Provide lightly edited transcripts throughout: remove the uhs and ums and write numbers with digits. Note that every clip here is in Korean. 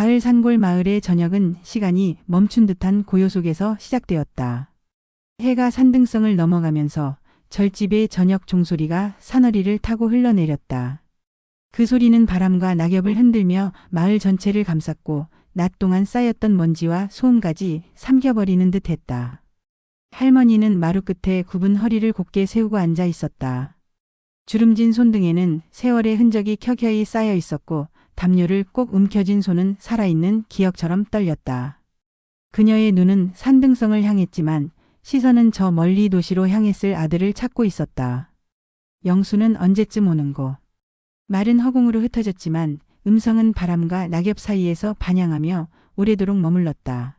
가을 산골 마을의 저녁은 시간이 멈춘 듯한 고요 속에서 시작되었다. 해가 산등성을 넘어가면서 절집의 저녁 종소리가 사너리를 타고 흘러내렸다. 그 소리는 바람과 낙엽을 흔들며 마을 전체를 감쌌고 낮 동안 쌓였던 먼지와 소음까지 삼켜버리는 듯 했다. 할머니는 마루 끝에 굽은 허리를 곧게 세우고 앉아 있었다. 주름진 손등에는 세월의 흔적이 켜켜이 쌓여 있었고 담요를 꼭 움켜쥔 손은 살아있는 기억처럼 떨렸다. 그녀의 눈은 산등성을 향했지만 시선은 저 멀리 도시로 향했을 아들을 찾고 있었다. 영수는 언제쯤 오는고. 말은 허공으로 흩어졌지만 음성은 바람과 낙엽 사이에서 반향하며 오래도록 머물렀다.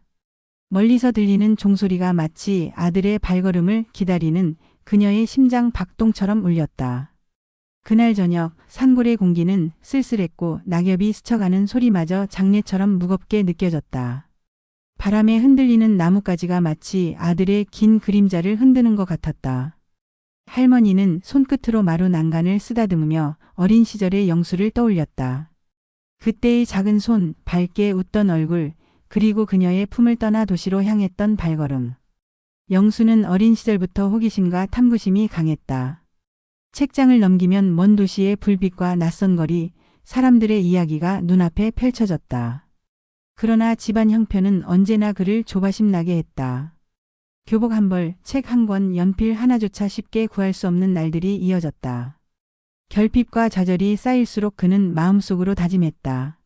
멀리서 들리는 종소리가 마치 아들의 발걸음을 기다리는 그녀의 심장 박동처럼 울렸다. 그날 저녁 산골의 공기는 쓸쓸했고 낙엽이 스쳐가는 소리마저 장례처럼 무겁게 느껴졌다. 바람에 흔들리는 나뭇가지가 마치 아들의 긴 그림자를 흔드는 것 같았다. 할머니는 손끝으로 마루 난간을 쓰다듬으며 어린 시절의 영수를 떠올렸다. 그때의 작은 손, 밝게 웃던 얼굴, 그리고 그녀의 품을 떠나 도시로 향했던 발걸음. 영수는 어린 시절부터 호기심과 탐구심이 강했다. 책장을 넘기면 먼 도시의 불빛과 낯선 거리, 사람들의 이야기가 눈앞에 펼쳐졌다. 그러나 집안 형편은 언제나 그를 조바심 나게 했다. 교복 한 벌, 책 한 권, 연필 하나조차 쉽게 구할 수 없는 날들이 이어졌다. 결핍과 좌절이 쌓일수록 그는 마음속으로 다짐했다.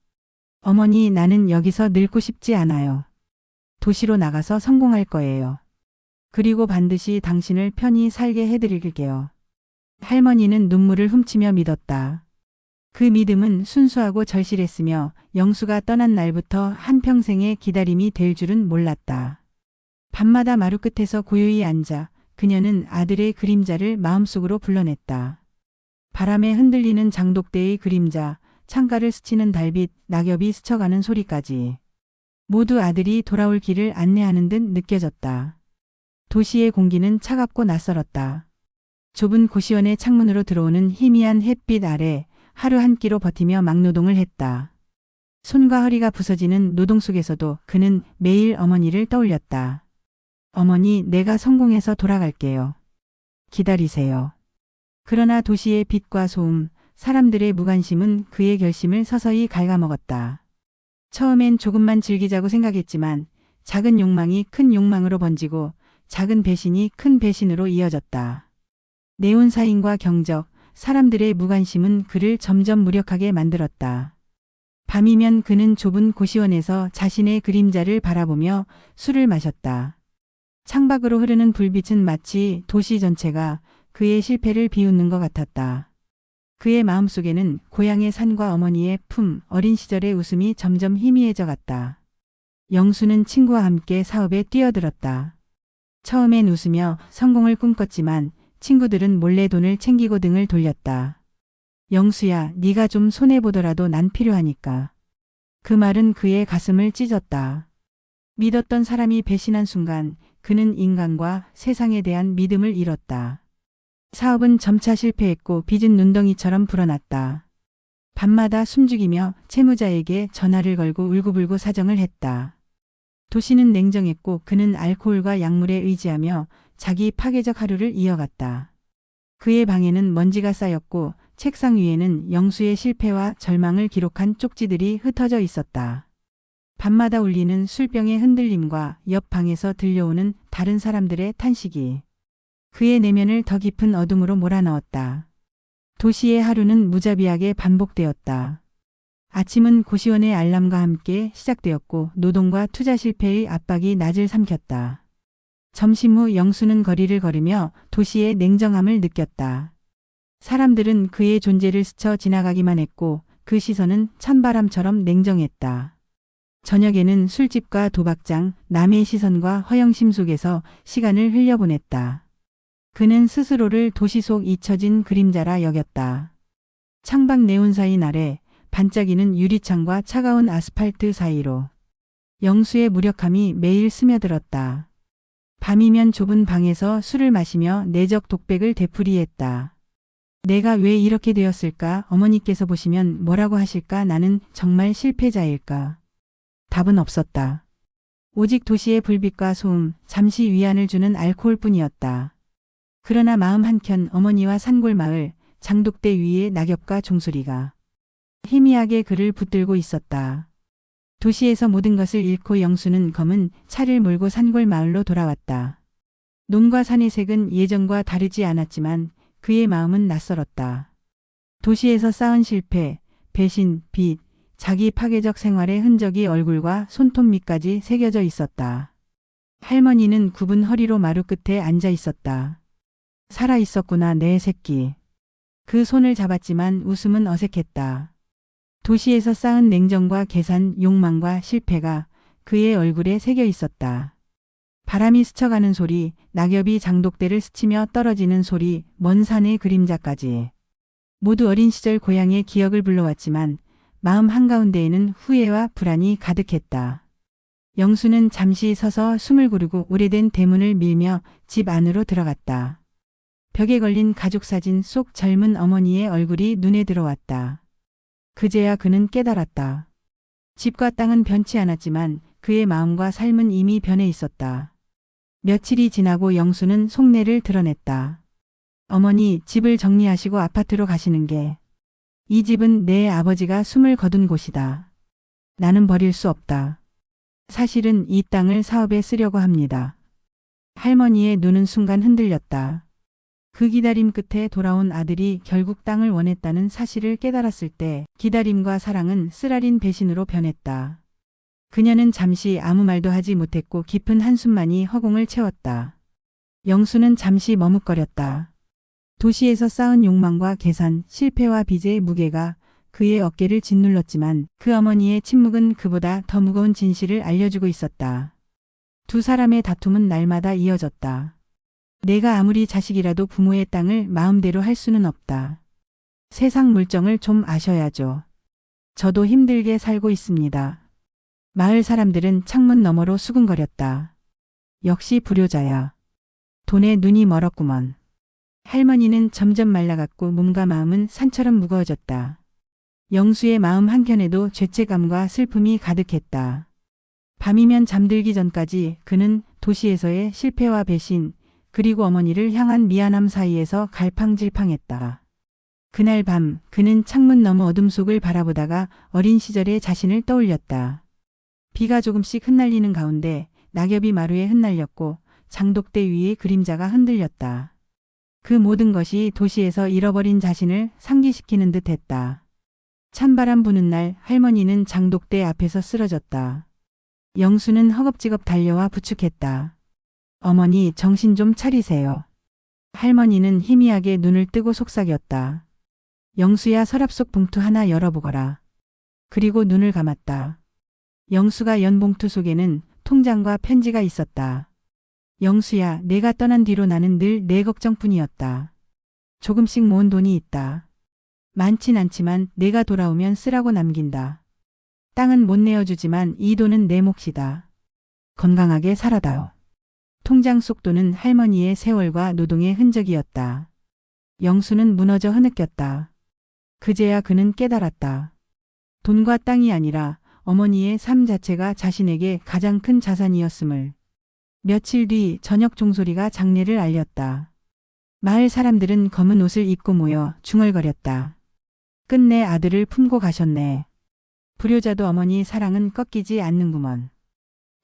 어머니, 나는 여기서 늙고 싶지 않아요. 도시로 나가서 성공할 거예요. 그리고 반드시 당신을 편히 살게 해드릴게요. 할머니는 눈물을 훔치며 믿었다. 그 믿음은 순수하고 절실했으며 영수가 떠난 날부터 한평생의 기다림이 될 줄은 몰랐다. 밤마다 마루 끝에서 고요히 앉아 그녀는 아들의 그림자를 마음속으로 불러냈다. 바람에 흔들리는 장독대의 그림자, 창가를 스치는 달빛, 낙엽이 스쳐가는 소리까지. 모두 아들이 돌아올 길을 안내하는 듯 느껴졌다. 도시의 공기는 차갑고 낯설었다. 좁은 고시원의 창문으로 들어오는 희미한 햇빛 아래 하루 한 끼로 버티며 막노동을 했다. 손과 허리가 부서지는 노동 속에서도 그는 매일 어머니를 떠올렸다. 어머니, 내가 성공해서 돌아갈게요. 기다리세요. 그러나 도시의 빛과 소음, 사람들의 무관심은 그의 결심을 서서히 갉아먹었다. 처음엔 조금만 즐기자고 생각했지만 작은 욕망이 큰 욕망으로 번지고 작은 배신이 큰 배신으로 이어졌다. 내온사인과 경적, 사람들의 무관심은 그를 점점 무력하게 만들었다. 밤이면 그는 좁은 고시원에서 자신의 그림자를 바라보며 술을 마셨다. 창밖으로 흐르는 불빛은 마치 도시 전체가 그의 실패를 비웃는 것 같았다. 그의 마음속에는 고향의 산과 어머니의 품, 어린 시절의 웃음이 점점 희미해져 갔다. 영수는 친구와 함께 사업에 뛰어들었다. 처음엔 웃으며 성공을 꿈꿨지만 친구들은 몰래 돈을 챙기고 등을 돌렸다. 영수야, 네가 좀 손해보더라도 난 필요하니까. 그 말은 그의 가슴을 찢었다. 믿었던 사람이 배신한 순간 그는 인간과 세상에 대한 믿음을 잃었다. 사업은 점차 실패했고 빚은 눈덩이처럼 불어났다. 밤마다 숨죽이며 채무자에게 전화를 걸고 울고불고 사정을 했다. 도시는 냉정했고 그는 알코올과 약물에 의지하며 자기 파괴적 하루를 이어갔다. 그의 방에는 먼지가 쌓였고 책상 위에는 영수의 실패와 절망을 기록한 쪽지들이 흩어져 있었다. 밤마다 울리는 술병의 흔들림과 옆 방에서 들려오는 다른 사람들의 탄식이 그의 내면을 더 깊은 어둠으로 몰아넣었다. 도시의 하루는 무자비하게 반복되었다. 아침은 고시원의 알람과 함께 시작되었고 노동과 투자 실패의 압박이 낮을 삼켰다. 점심 후 영수는 거리를 걸으며 도시의 냉정함을 느꼈다. 사람들은 그의 존재를 스쳐 지나가기만 했고 그 시선은 찬바람처럼 냉정했다. 저녁에는 술집과 도박장, 남의 시선과 허영심 속에서 시간을 흘려보냈다. 그는 스스로를 도시 속 잊혀진 그림자라 여겼다. 창밖 네온사인 아래 반짝이는 유리창과 차가운 아스팔트 사이로 영수의 무력함이 매일 스며들었다. 밤이면 좁은 방에서 술을 마시며 내적 독백을 되풀이했다. 내가 왜 이렇게 되었을까? 어머니께서 보시면 뭐라고 하실까? 나는 정말 실패자일까? 답은 없었다. 오직 도시의 불빛과 소음, 잠시 위안을 주는 알코올뿐이었다. 그러나 마음 한켠 어머니와 산골마을, 장독대 위의 낙엽과 종소리가 희미하게 그를 붙들고 있었다. 도시에서 모든 것을 잃고 영수는 검은 차를 몰고 산골마을로 돌아왔다. 논과 산의 색은 예전과 다르지 않았지만 그의 마음은 낯설었다. 도시에서 쌓은 실패, 배신, 빚, 자기 파괴적 생활의 흔적이 얼굴과 손톱 밑까지 새겨져 있었다. 할머니는 굽은 허리로 마루 끝에 앉아 있었다. 살아 있었구나 내 새끼. 그 손을 잡았지만 웃음은 어색했다. 도시에서 쌓은 냉정과 계산, 욕망과 실패가 그의 얼굴에 새겨 있었다. 바람이 스쳐가는 소리, 낙엽이 장독대를 스치며 떨어지는 소리, 먼 산의 그림자까지. 모두 어린 시절 고향의 기억을 불러왔지만 마음 한가운데에는 후회와 불안이 가득했다. 영수는 잠시 서서 숨을 고르고 오래된 대문을 밀며 집 안으로 들어갔다. 벽에 걸린 가족사진 속 젊은 어머니의 얼굴이 눈에 들어왔다. 그제야 그는 깨달았다. 집과 땅은 변치 않았지만 그의 마음과 삶은 이미 변해 있었다. 며칠이 지나고 영수는 속내를 드러냈다. 어머니, 집을 정리하시고 아파트로 가시는 게 이 집은 내 아버지가 숨을 거둔 곳이다. 나는 버릴 수 없다. 사실은 이 땅을 사업에 쓰려고 합니다. 할머니의 눈은 순간 흔들렸다. 그 기다림 끝에 돌아온 아들이 결국 땅을 원했다는 사실을 깨달았을 때 기다림과 사랑은 쓰라린 배신으로 변했다. 그녀는 잠시 아무 말도 하지 못했고 깊은 한숨만이 허공을 채웠다. 영수는 잠시 머뭇거렸다. 도시에서 쌓은 욕망과 계산, 실패와 빚의 무게가 그의 어깨를 짓눌렀지만 그 어머니의 침묵은 그보다 더 무거운 진실을 알려주고 있었다. 두 사람의 다툼은 날마다 이어졌다. 내가 아무리 자식이라도 부모의 땅을 마음대로 할 수는 없다. 세상 물정을 좀 아셔야죠. 저도 힘들게 살고 있습니다. 마을 사람들은 창문 너머로 수군거렸다. 역시 불효자야. 돈에 눈이 멀었구먼. 할머니는 점점 말라갔고 몸과 마음은 산처럼 무거워졌다. 영수의 마음 한켠에도 죄책감과 슬픔이 가득했다. 밤이면 잠들기 전까지 그는 도시에서의 실패와 배신, 그리고 어머니를 향한 미안함 사이에서 갈팡질팡했다. 그날 밤 그는 창문 너머 어둠 속을 바라보다가 어린 시절의 자신을 떠올렸다. 비가 조금씩 흩날리는 가운데 낙엽이 마루에 흩날렸고 장독대 위의 그림자가 흔들렸다. 그 모든 것이 도시에서 잃어버린 자신을 상기시키는 듯 했다. 찬바람 부는 날 할머니는 장독대 앞에서 쓰러졌다. 영수는 허겁지겁 달려와 부축했다. 어머니, 정신 좀 차리세요. 할머니는 희미하게 눈을 뜨고 속삭였다. 영수야, 서랍 속 봉투 하나 열어보거라. 그리고 눈을 감았다. 영수가 연 봉투 속에는 통장과 편지가 있었다. 영수야, 내가 떠난 뒤로 나는 늘 내 걱정뿐이었다. 조금씩 모은 돈이 있다. 많진 않지만 내가 돌아오면 쓰라고 남긴다. 땅은 못 내어주지만 이 돈은 내 몫이다. 건강하게 살아다오. 통장 속 돈은 할머니의 세월과 노동의 흔적이었다. 영수는 무너져 흐느꼈다. 그제야 그는 깨달았다. 돈과 땅이 아니라 어머니의 삶 자체가 자신에게 가장 큰 자산이었음을. 며칠 뒤 저녁 종소리가 장례를 알렸다. 마을 사람들은 검은 옷을 입고 모여 중얼거렸다. 끝내 아들을 품고 가셨네. 불효자도 어머니 사랑은 꺾이지 않는구먼.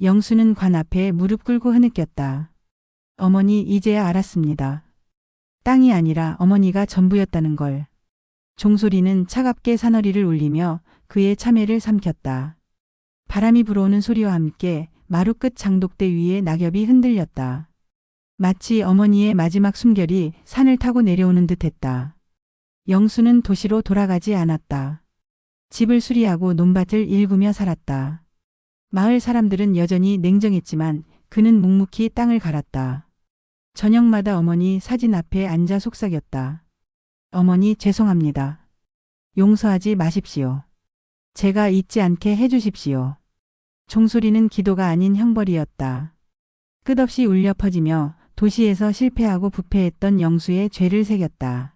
영수는 관 앞에 무릎 꿇고 흐느꼈다. 어머니, 이제야 알았습니다. 땅이 아니라 어머니가 전부였다는 걸. 종소리는 차갑게 사너리를 울리며 그의 참회를 삼켰다. 바람이 불어오는 소리와 함께 마루 끝 장독대 위에 낙엽이 흔들렸다. 마치 어머니의 마지막 숨결이 산을 타고 내려오는 듯했다. 영수는 도시로 돌아가지 않았다. 집을 수리하고 논밭을 일구며 살았다. 마을 사람들은 여전히 냉정했지만 그는 묵묵히 땅을 갈았다. 저녁마다 어머니 사진 앞에 앉아 속삭였다. 어머니, 죄송합니다. 용서하지 마십시오. 제가 잊지 않게 해주십시오. 종소리는 기도가 아닌 형벌이었다. 끝없이 울려 퍼지며 도시에서 실패하고 부패했던 영수의 죄를 새겼다.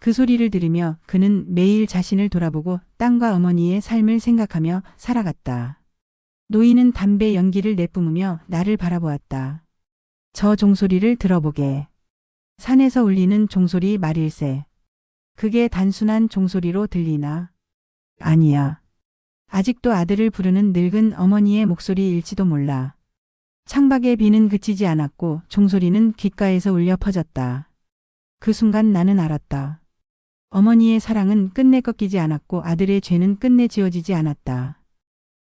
그 소리를 들으며 그는 매일 자신을 돌아보고 땅과 어머니의 삶을 생각하며 살아갔다. 노인은 담배 연기를 내뿜으며 나를 바라보았다. 저 종소리를 들어보게. 산에서 울리는 종소리 말일세. 그게 단순한 종소리로 들리나? 아니야. 아직도 아들을 부르는 늙은 어머니의 목소리일지도 몰라. 창밖의 비는 그치지 않았고 종소리는 귓가에서 울려 퍼졌다. 그 순간 나는 알았다. 어머니의 사랑은 끝내 꺾이지 않았고 아들의 죄는 끝내 지워지지 않았다.